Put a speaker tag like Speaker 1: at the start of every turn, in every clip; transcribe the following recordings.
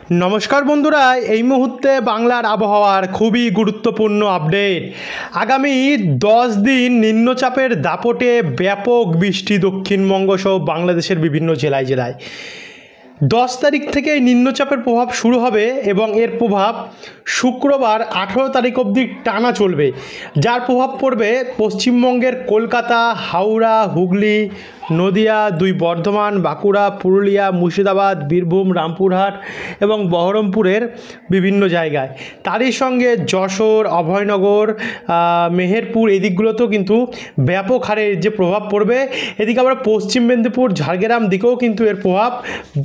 Speaker 1: নমস্কার বন্ধুরা, এই মুহূর্তে বাংলার আবহাওয়ার খুবই গুরুত্বপূর্ণ আপডেট। আগামী 10 দিন নিম্নচাপের দাপটে ব্যাপক বৃষ্টি দক্ষিণবঙ্গ সহ বাংলাদেশের বিভিন্ন জেলায় 10 তারিখ থেকে নিম্নচাপের প্রভাব শুরু হবে এবং এর প্রভাব শুক্রবার 18 তারিখ অবধি টানা চলবে, যার প্রভাব পড়বে পশ্চিমবঙ্গের কলকাতা, হাওড়া, হুগলি, নদিয়া, বর্ধমান, বাঁকুড়া, পুরুলিয়া, মুর্শিদাবাদ, বীরভূম, রামপুরহাট এবং বহরমপুরের বিভিন্ন জায়গায়। তারই সঙ্গে যশোর, অভয়নগর, মেহেরপুর এই দিকগুলোতেও কিন্তু ব্যাপক হারে যে প্রভাব পড়বে। এদিকে আবার পশ্চিম মেদিনীপুর, ঝাড়গ্রাম দিকেও কিন্তু এর প্রভাব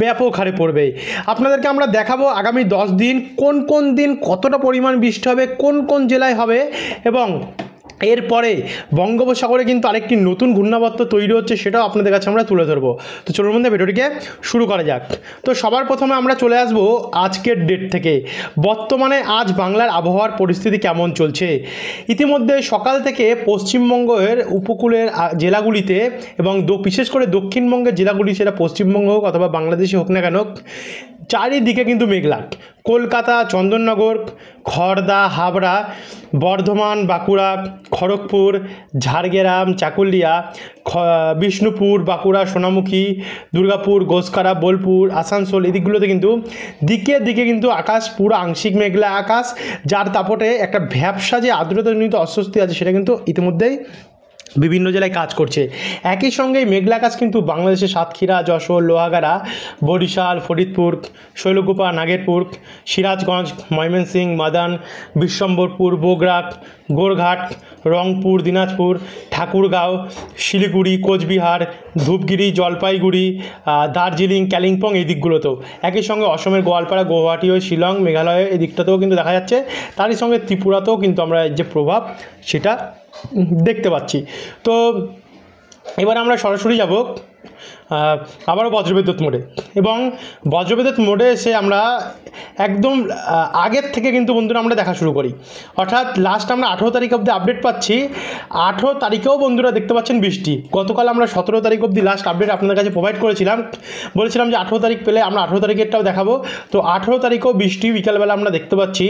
Speaker 1: ব্যাপক হারে পড়বে। আপনাদেরকে আমরা দেখাবো আগামী 10 দিন কোন কোন দিন কতটা পরিমাণ বৃষ্টি হবে, কোন কোন জেলায় হবে এবং এরপরে বঙ্গোপসাগরে কিন্তু আরেকটি নতুন ঘূর্ণাবর্ত তৈরি হচ্ছে, সেটাও আপনাদের কাছে আমরা তুলে ধরবো। তো চলুন বন্ধু ভিডিওটিকে শুরু করা যাক। তো সবার প্রথমে আমরা চলে আসব আজকের ডেট থেকে। বর্তমানে আজ বাংলার আবহাওয়ার পরিস্থিতি কেমন চলছে। ইতিমধ্যে সকাল থেকে পশ্চিমবঙ্গের উপকূলের জেলাগুলিতে এবং বিশেষ করে দক্ষিণবঙ্গের জেলাগুলি, সেটা পশ্চিমবঙ্গ হোক অথবা বাংলাদেশে হোক না কেন, চারিদিকে কিন্তু মেঘলা। কলকাতা, চন্দননগর, খড়দা, হাবড়া, বর্ধমান, বাঁকুড়া, খড়গপুর, ঝাড়গ্রাম, চাকুলিয়া, বিষ্ণুপুর, বাঁকুড়া, সোনামুখী, দুর্গাপুর, গোসকারা, বোলপুর, আসানসোল এই দিকগুলোতে কিন্তু দিকে দিকে কিন্তু আকাশ পুরো আংশিক মেঘলা আকাশ, যার দাপটে একটা ভ্যাবসা যে আর্দ্রতাজনিত অস্বস্তি আছে সেটা কিন্তু ইতিমধ্যেই বিভিন্ন জেলায় কাজ করছে। একই সঙ্গে মেঘলা আকাশ কিন্তু বাংলাদেশের সাতক্ষীরা, যশোর, লোহাগাড়া, বরিশাল, ফরিদপুর, শৈলকুপা, নাগেরপুর, সিরাজগঞ্জ, ময়মনসিংহ, মাদান, বিশ্বম্বরপুর, বগুড়া, গোরঘাট, রংপুর, দিনাজপুর, ঠাকুরগাঁও, শিলিগুড়ি, কোচবিহার, ধূপগুড়ি, জলপাইগুড়ি, দার্জিলিং, কালিম্পং এই দিকগুলোতেও। একই সঙ্গে অসমের গোয়ালপাড়া, গুয়াহাটি ও শিলং, মেঘালয় এই দিকটাতেও কিন্তু দেখা যাচ্ছে। তারই সঙ্গে ত্রিপুরাতেও কিন্তু আমরা যে প্রভাব সেটা দেখতে পাচ্ছি। তো এবার আমরা সরাসরি যাব আবারও বজ্রবিদ্যুৎ মোডে, এবং বজ্রবিদ্যুৎ মোডে এসে আমরা একদম আগের থেকে কিন্তু বন্ধুরা আমরা দেখা শুরু করি। অর্থাৎ লাস্ট আমরা 18 তারিখ অবধি আপডেট পাচ্ছি। 18 তারিখেও বন্ধুরা দেখতে পাচ্ছেন বৃষ্টি। গতকাল আমরা 17 তারিখ অবধি লাস্ট আপডেট আপনাদের কাছে প্রোভাইড করেছিলাম, বলেছিলাম যে 18 তারিখ পেলে আমরা 18 তারিখেরটাও দেখাবো। তো 18 তারিখও বৃষ্টি বিকালবেলা আমরা দেখতে পাচ্ছি।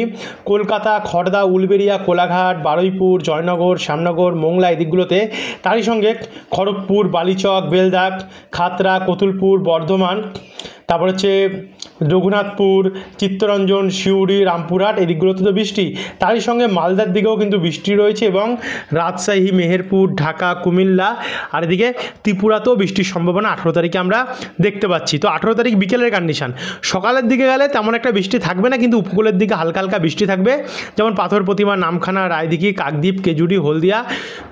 Speaker 1: কলকাতা, খড়দা, উলবেড়িয়া, কোলাঘাট, বারুইপুর, জয়নগর, শ্যামনগর, মোংলা এই দিকগুলোতে। তারই সঙ্গে খড়গপুর, বালিচক, বেলদাগ, খাতড়া, কতুলপুর, বর্ধমান, তারপর হচ্ছে রঘুনাথপুর, চিত্তরঞ্জন, সিউড়ি, রামপুরহাট এই দিকগুলোতে তো বৃষ্টি। তারই সঙ্গে মালদার দিকেও কিন্তু বৃষ্টি রয়েছে এবং রাজশাহী, মেহেরপুর, ঢাকা, কুমিল্লা আর এদিকে ত্রিপুরাতেও বৃষ্টির সম্ভাবনা 18 তারিখে আমরা দেখতে পাচ্ছি। তো 18 তারিখ বিকেলের কন্ডিশন, সকালের দিকে গেলে তেমন একটা বৃষ্টি থাকবে না, কিন্তু উপকূলের দিকে হালকা হালকা বৃষ্টি থাকবে, যেমন পাথর প্রতিমা, নামখানা, রায়দিঘি, কাকদ্বীপ, কেজুরি, হলদিয়া,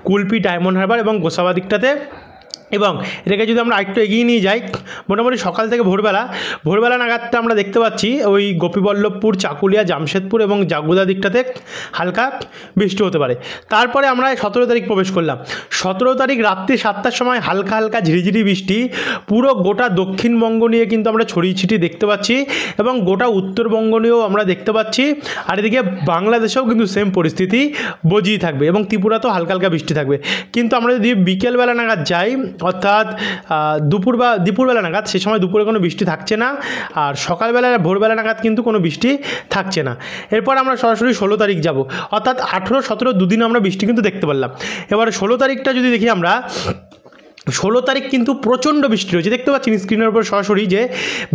Speaker 1: কুলপি, ডায়মন্ড হারবার এবং গোসাবা দিকটাতে। এবং এটাকে যদি আমরা একটু এগিয়ে নিয়ে যাই, মোটামুটি সকাল থেকে ভোরবেলা নাগাদটা আমরা দেখতে পাচ্ছি ওই গোপীবল্লভপুর, চাকুলিয়া, জামশেদপুর এবং জাগুদা দিকটাতে হালকা বৃষ্টি হতে পারে। তারপরে আমরা 17 তারিখ প্রবেশ করলাম। 17 তারিখ রাত্রি 7টার সময় হালকা হালকা ঝিরিঝিরি বৃষ্টি পুরো গোটা দক্ষিণবঙ্গ নিয়ে কিন্তু আমরা ছড়িয়ে ছিটিয়ে দেখতে পাচ্ছি এবং গোটা উত্তরবঙ্গ নিয়েও আমরা দেখতে পাচ্ছি। আর এদিকে বাংলাদেশেও কিন্তু সেম পরিস্থিতি বজিয়ে থাকবে এবং ত্রিপুরাতেও হালকা হালকা বৃষ্টি থাকবে। কিন্তু আমরা যদি বিকেলবেলা নাগাদ যাই, অর্থাৎ দুপুরবেলা নাগাদ, সে সময় দুপুরে কোনো বৃষ্টি থাকছে না, আর সকালবেলা ভোরবেলা নাগাদ কিন্তু কোনো বৃষ্টি থাকছে না। এরপর আমরা সরাসরি 16 তারিখ যাব, অর্থাৎ 18, 17 দুদিন আমরা বৃষ্টি কিন্তু দেখতে পারলাম। এবার 16 তারিখটা যদি দেখি আমরা, 16 তারিখ কিন্তু প্রচণ্ড বৃষ্টি রয়েছে, দেখতে পাচ্ছি স্ক্রিনের উপর সরাসরি যে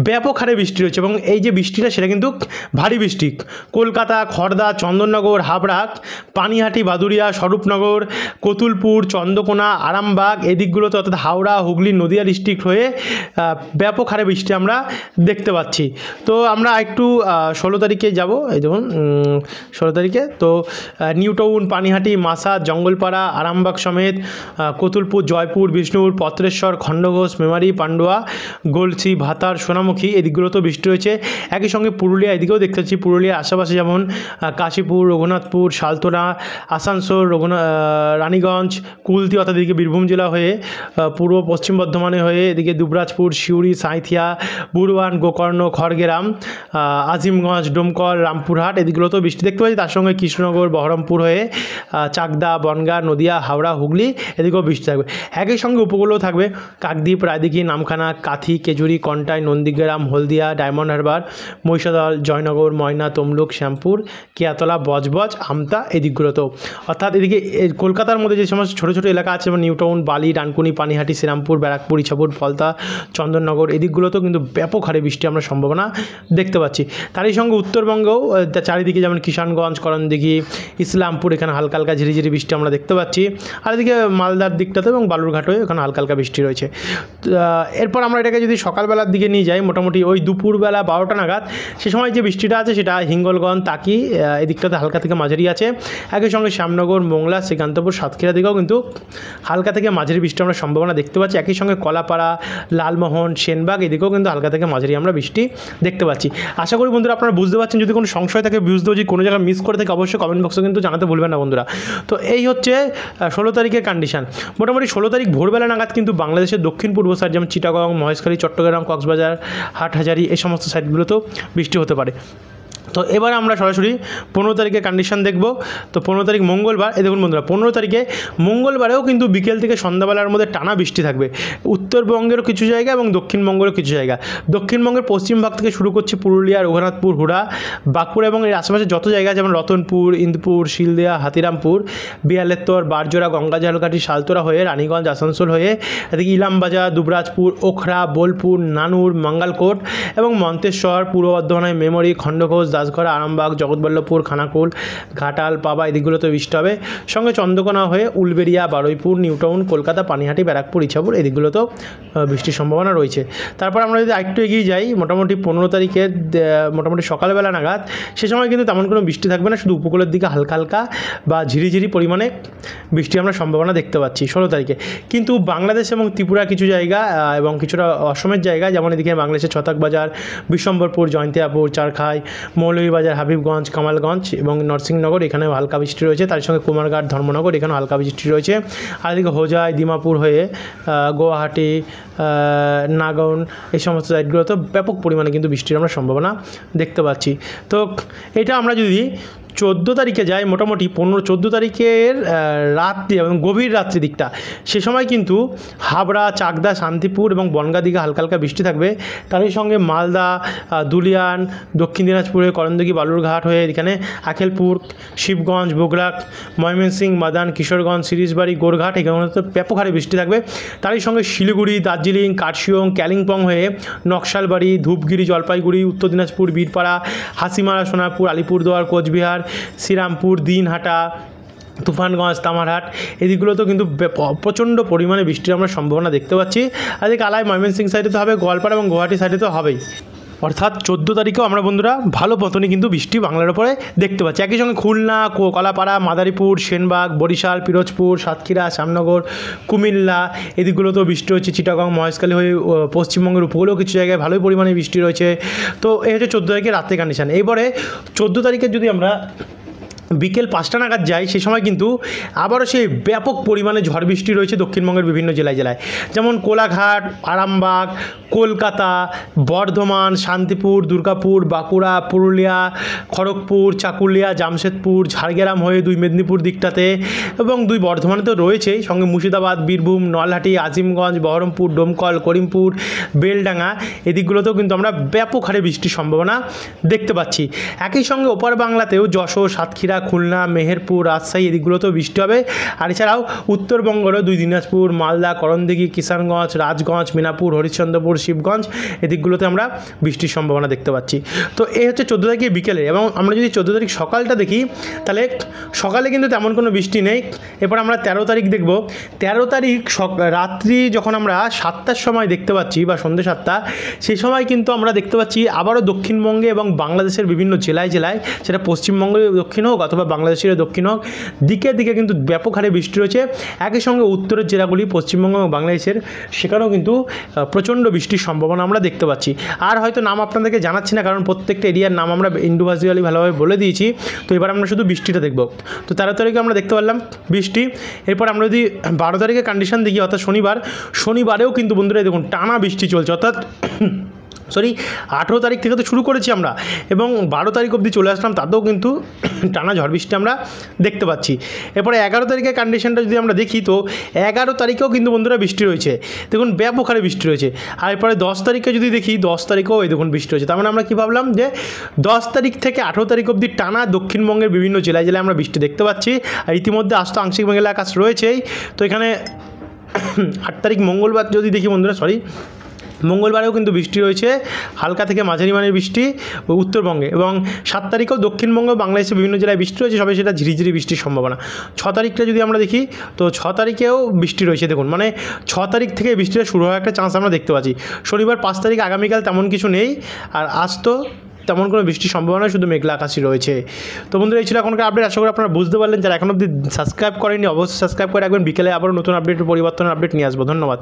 Speaker 1: ব্যাপক হারে বৃষ্টি রয়েছে এবং এই যে বৃষ্টিটা সেটা কিন্তু ভারী বৃষ্টি। কলকাতা, খড়দা, চন্দননগর, হাবড়া, পানিহাটি, বাদুড়িয়া, স্বরূপনগর, কতুলপুর, চন্দ্রকোনা, আরামবাগ এই দিকগুলোতে, অর্থাৎ হাওড়া, হুগলি, নদিয়া ডিস্ট্রিক্ট হয়ে ব্যাপক হারে বৃষ্টি আমরা দেখতে পাচ্ছি। তো আমরা একটু 16 তারিখে যাব। এই দেখুন 16 তারিখে তো নিউ টাউন, পানিহাটি, মাসা, জঙ্গলপাড়া, আরামবাগ সমেত, কতুলপুর, জয়পুর, বিষ্ণু, পত্রেশ্বর, খণ্ডঘোষ, মেমারি, পান্ডুয়া, গলসি, ভাতার, সোনামুখী এদিকগুলোতেও বৃষ্টি রয়েছে। একই সঙ্গে পুরুলিয়া এদিকেও দেখতে পাচ্ছি, পুরুলিয়ার আশেপাশে যেমন কাশীপুর, রঘুনাথপুর, শালতোনা, আসানসোল, রানীগঞ্জ, কুলতি, অর্থাৎ এদিকে বীরভূম জেলা হয়ে পূর্ব পশ্চিম বর্ধমানে হয়ে এদিকে দুবরাজপুর, সিউড়ি, সাঁইথিয়া, বুরবান, গোকর্ণ, খড়গ্রাম, আজিমগঞ্জ, ডোমকল, রামপুরহাট এদিকগুলোতেও বৃষ্টি দেখতে পাচ্ছি। তার সঙ্গে কৃষ্ণনগর, বহরমপুর হয়ে চাকদা, বনগাঁ, নদিয়া, হাওড়া, হুগলি এদিকেও বৃষ্টি থাকবে। একই সঙ্গে উপকূলেও থাকবে কাকদ্বীপ, রায়দিঘি, নামখানা, কাথি, কেজুরি, কন্টাই, নন্দীগ্রাম, হলদিয়া, ডায়মন্ড হারবার, মহিষাদল, জয়নগর, ময়না, তমলুক, শ্যামপুর, কেয়াতলা, বজবজ, আমতা এই দিকগুলোতেও। অর্থাৎ এদিকে কলকাতার মধ্যে যে সমস্ত ছোটো ছোটো এলাকা আছে যেমন নিউ টাউন, বালি, ডানকুনি, পানিহাটি, শ্রীরামপুর, ব্যারাকপুর, ইছাপুর, ফলতা, চন্দননগর এই দিকগুলোতেও কিন্তু ব্যাপক হারে বৃষ্টি আমরা সম্ভাবনা দেখতে পাচ্ছি। তারই সঙ্গে উত্তরবঙ্গেও চারিদিকে যেমন কিষানগঞ্জ, করণদিঘি, ইসলামপুর এখানে হালকা হালকা ঝিরিঝিরি বৃষ্টি আমরা দেখতে পাচ্ছি। আর এদিকে মালদার দিকটাতে এবং বালুরঘাটেও এখানে হালকা হালকা বৃষ্টি রয়েছে। এরপর আমরা এটাকে যদি সকালবেলার দিকে নিয়ে যাই, মোটামুটি ওই দুপুরবেলা 12টা নাগাদ সে সময় যে বৃষ্টিটা আছে সেটা হিঙ্গলগঞ্জ, তাকি এদিকটাতে হালকা থেকে মাঝারি আছে। একই সঙ্গে শ্যামনগর, মোংলা, শ্রীকান্তপুর, সাতক্ষীরা দিকেও কিন্তু হালকা থেকে মাঝারি বৃষ্টি আমরা সম্ভাবনা দেখতে পাচ্ছি। একই সঙ্গে কলাপাড়া, লালমোহন, সেনবাগ এদিকেও কিন্তু হালকা থেকে মাঝারি আমরা বৃষ্টি দেখতে পাচ্ছি। আশা করি বন্ধুরা আপনারা বুঝতে পারছেন। যদি কোনো সংশয় থাকে, বুঝতে যদি কোনো জায়গায় মিস করে থাকে অবশ্যই কমেন্ট বক্সে কিন্তু জানাতে ভুলবেন না বন্ধুরা। তো এই হচ্ছে 16 তারিখের কন্ডিশন। মোটামুটি 16 তারিখ ভোরবেলা নাগাদ কিন্তু বাংলাদেশের দক্ষিণ পূর্ব সাইড যেমন চিটাগং, মহেশখালী, চট্টগ্রাম, কক্সবাজার, হাটহাজারী এই সমস্ত সাইডগুলোতেও বৃষ্টি হতে পারে। তো এবার আমরা সরাসরি 15 তারিখের কন্ডিশন দেখব। তো 15 তারিখ মঙ্গলবার, এই দেখুন বন্ধুরা 15 তারিখে মঙ্গলবারেও কিন্তু বিকেল থেকে সন্ধ্যাবেলার মধ্যে টানা বৃষ্টি থাকবে উত্তরবঙ্গেরও কিছু জায়গা এবং দক্ষিণবঙ্গেরও কিছু জায়গা। দক্ষিণবঙ্গের পশ্চিম ভাগ থেকে শুরু করছে পুরুলিয়া, রঘুনাথপুর, হুড়া, বাঁকুড়া এবং এর আশেপাশে যত জায়গা যেমন রতনপুর, ইন্দুপুর, শিলদিয়া, হাতিরামপুর, বিয়ালেত্তর, বারজোড়া, গঙ্গা ঝালকাঠি, শালতোরা হয়ে রানীগঞ্জ, আসানসোল হয়ে এদিকে ইলামবাজার, দুবরাজপুর, ওখরা, বোলপুর, নানুর, মঙ্গলকোট এবং মন্তেশ্বর, পূর্ব বর্ধমানের মেমরি, খণ্ডঘোষ, দাসঘরা, আরামবাগ, জগৎবল্লভপুর, খানাকুল, ঘাটাল, পাবা এদিকগুলোতে বৃষ্টি হবে। সঙ্গে চন্দ্রকোনা হয়ে উলবেড়িয়া, বারুইপুর, নিউটাউন, কলকাতা, পানিহাটি, ব্যারাকপুর, ইছাপুর এদিকগুলোতেও বৃষ্টির সম্ভাবনা রয়েছে। তারপর আমরা যদি আরেকটু এগিয়ে যাই, মোটামুটি 15 তারিখের মোটামুটি সকালবেলা নাগাদ সে সময় কিন্তু তেমন কোনো বৃষ্টি থাকবে না, শুধু উপকূলের দিকে হালকা হালকা বা ঝিরিঝিরি পরিমাণে বৃষ্টি আমরা সম্ভাবনা দেখতে পাচ্ছি 16 তারিখে। কিন্তু বাংলাদেশ এবং ত্রিপুরা কিছু জায়গা এবং কিছুটা অসমের জায়গা যেমন এদিকে বাংলাদেশের ছতাকবাজার, বিশ্বম্বরপুর, জয়ন্তিয়াপুর, চারখাই, মৌলভীবাজার, হাবিবগঞ্জ, কামালগঞ্জ এবং নরসিংহনগর এখানেও হালকা বৃষ্টি রয়েছে। তার সঙ্গে কুমারঘাট, ধর্মনগর এখানেও হালকা বৃষ্টি রয়েছে। আর এদিকে হোজাই, দিমাপুর হয়ে গুয়াহাটি, নাগাউন এই সমস্ত সাইডগুলোতে ব্যাপক পরিমাণে কিন্তু বৃষ্টির আমরা সম্ভাবনা দেখতে পাচ্ছি। তো এটা আমরা যদি 14 তারিখে যাই, মোটামুটি 14 তারিখের রাত্রি এবং গভীর রাত্রি দিকটা সে সময় কিন্তু হাবড়া, চাকদা, শান্তিপুর এবং বনগাঁ দিকে হালকা হালকা বৃষ্টি থাকবে। তারই সঙ্গে মালদা, দুলিয়ান, দক্ষিণ দিনাজপুরে করণদিঘি, বালুরঘাট হয়ে এখানে আখেলপুর, শিবগঞ্জ, বগুড়া, ময়মনসিংহ, মাদান, কিশোরগঞ্জ, সিরিজবাড়ি, গোরঘাট এখানে ব্যাপক হারে বৃষ্টি থাকবে। তারই সঙ্গে শিলিগুড়ি, দার্জিলিং, কার্শিয়ং, কালিম্পং হয়ে নকশালবাড়ি, ধূপগুড়ি, জলপাইগুড়ি, উত্তর দিনাজপুর, বীরপাড়া, হাসিমারা, সোনারপুর, আলিপুরদুয়ার, কোচবিহার, শ্রীরামপুর, দিনহাটা, তুফানগঞ্জ, তামারহাট এদিকগুলোতেও কিন্তু প্রচণ্ড পরিমাণে বৃষ্টির আমরা সম্ভাবনা দেখতে পাচ্ছি। আর এদিকে আলাই, ময়মনসিংহ সাইডে তো হবে, গোয়ালপাড়া এবং গুয়াহাটি সাইডে তো হবেই। অর্থাৎ 14 তারিখেও আমরা বন্ধুরা ভালো মতনই কিন্তু বৃষ্টি বাংলার ওপরে দেখতে পাচ্ছি। একই সঙ্গে খুলনা, কলাপাড়া, মাদারীপুর, সেনবাগ, বরিশাল, পিরোজপুর, সাতক্ষীরা, শ্যামনগর, কুমিল্লা এদিকগুলোতেও বৃষ্টি হচ্ছে। চিটাগং, মহেশখালী হয়ে পশ্চিমবঙ্গের উপকূলেও কিছু জায়গায় ভালোই পরিমাণে বৃষ্টি রয়েছে। তো এই হচ্ছে 14 তারিখের রাত্রে কন্ডিশন। এবারে 14 তারিখের যদি আমরা বিকেল 5টা নাগাদ যাই সে সময় কিন্তু আবারও সেই ব্যাপক পরিমাণে ঝড় বৃষ্টি রয়েছে দক্ষিণবঙ্গের বিভিন্ন জেলায় যেমন কোলাঘাট, আরামবাগ, কলকাতা, বর্ধমান, শান্তিপুর, দুর্গাপুর, বাঁকুড়া, পুরুলিয়া, খড়গপুর, চাকুলিয়া, জামশেদপুর, ঝাড়গ্রাম হয়ে 2 মেদিনীপুর দিকটাতে এবং 2 বর্ধমানে তো রয়েছেই, সঙ্গে মুর্শিদাবাদ, বীরভূম, নলহাটি, আজিমগঞ্জ, বহরমপুর, ডোমকল, করিমপুর, বেলডাঙ্গা এদিকগুলোতেও কিন্তু আমরা ব্যাপক হারে বৃষ্টির সম্ভাবনা দেখতে পাচ্ছি। একই সঙ্গে ওপার বাংলাতেও যশোর, সাতক্ষীরা, খুলনা, মেহেরপুর, রাজশাহী এদিকগুলোতেও বৃষ্টি হবে। আর এছাড়াও উত্তরবঙ্গেরও 2 দিনাজপুর, মালদা, করণদিঘি, কিষানগঞ্জ, রাজগঞ্জ, মিনাপুর, হরিশ্চন্দ্রপুর, শিবগঞ্জ এদিকগুলোতে আমরা বৃষ্টির সম্ভাবনা দেখতে পাচ্ছি। তো এই হচ্ছে 14 তারিখে বিকেলে। এবং আমরা যদি 14 তারিখ সকালটা দেখি তাহলে সকালে কিন্তু তেমন কোনো বৃষ্টি নেই। এরপর আমরা 13 তারিখ দেখব। 13 তারিখ রাত্রি যখন আমরা 7টার সময় দেখতে পাচ্ছি বা সন্ধ্যে 7টা সেই সময় কিন্তু আমরা দেখতে পাচ্ছি আবারও দক্ষিণবঙ্গে এবং বাংলাদেশের বিভিন্ন জেলায় সেটা পশ্চিমবঙ্গের দক্ষিণ হোক অথবা বাংলাদেশের দক্ষিণ হোক দিকে দিকে কিন্তু ব্যাপক হারে বৃষ্টি রয়েছে। একই সঙ্গে উত্তরের জেলাগুলি পশ্চিমবঙ্গ এবং বাংলাদেশের সেখানেও কিন্তু প্রচণ্ড বৃষ্টির সম্ভাবনা আমরা দেখতে পাচ্ছি। আর হয়তো নাম আপনাদেরকে জানাচ্ছি না কারণ প্রত্যেকটা এরিয়ার নাম আমরা ইন্ডিভিজুয়ালি ভালোভাবে বলে দিয়েছি। তো এবার আমরা শুধু বৃষ্টিটা দেখব। তো 13 তারিখে আমরা দেখতে পারলাম বৃষ্টি। এরপর আমরা যদি 12 তারিখে কন্ডিশন দেখি অর্থাৎ শনিবারেও কিন্তু বন্ধুরা দেখুন টানা বৃষ্টি চলছে। অর্থাৎ সরি 18 তারিখ থেকে তো শুরু করেছি আমরা, এবং 12 তারিখ অবধি চলে আসলাম, তাতেও কিন্তু টানা ঝড় বৃষ্টি আমরা দেখতে পাচ্ছি। এরপরে 11 তারিখের কন্ডিশনটা যদি আমরা দেখি, তো 11 তারিখেও কিন্তু বন্ধুরা বৃষ্টি রয়েছে, দেখুন ব্যাপক হারে বৃষ্টি রয়েছে। আর এরপরে 10 তারিখে যদি দেখি, 10 তারিখেও এই দেখুন বৃষ্টি রয়েছে। তার মানে আমরা কী ভাবলাম যে 10 তারিখ থেকে 18 তারিখ অবধি টানা দক্ষিণবঙ্গের বিভিন্ন জেলায় জেলায় আমরা বৃষ্টি দেখতে পাচ্ছি। আর ইতিমধ্যে আজ তো আংশিক মেঘলা আকাশ রয়েছেই। তো এখানে 8 তারিখ মঙ্গলবার যদি দেখি বন্ধুরা, মঙ্গলবারেও কিন্তু বৃষ্টি রয়েছে, হালকা থেকে মাঝারি মানের বৃষ্টি উত্তরবঙ্গে, এবং 7 তারিখেও দক্ষিণবঙ্গ বাংলাদেশের বিভিন্ন জেলায় বৃষ্টি রয়েছে, সবে সেটা ঝিরিঝিরি বৃষ্টির সম্ভাবনা। 6 তারিখটা যদি আমরা দেখি, তো 6 তারিখেও বৃষ্টি রয়েছে, দেখুন মানে 6 তারিখ থেকে বৃষ্টিটা শুরু হওয়ার একটা চান্স আমরা দেখতে পাচ্ছি। শনিবার 5 তারিখ আগামীকাল তেমন কিছু নেই, আর আজ তো তেমন কোনো বৃষ্টির সম্ভাবনা, শুধু মেঘলা আকাশই রয়েছে। তো বন্ধুরা, এই ছিল এখনকার আপডেট। আশা করি আপনারা বুঝতে পারলেন। যারা এখন অবধি সাবস্ক্রাইব করেননি, অবশ্যই সাবস্ক্রাইব করে রাখবেন। বিকেলে আবারও নতুন আপডেট, পরিবর্তনের আপডেট নিয়ে আসবো। ধন্যবাদ।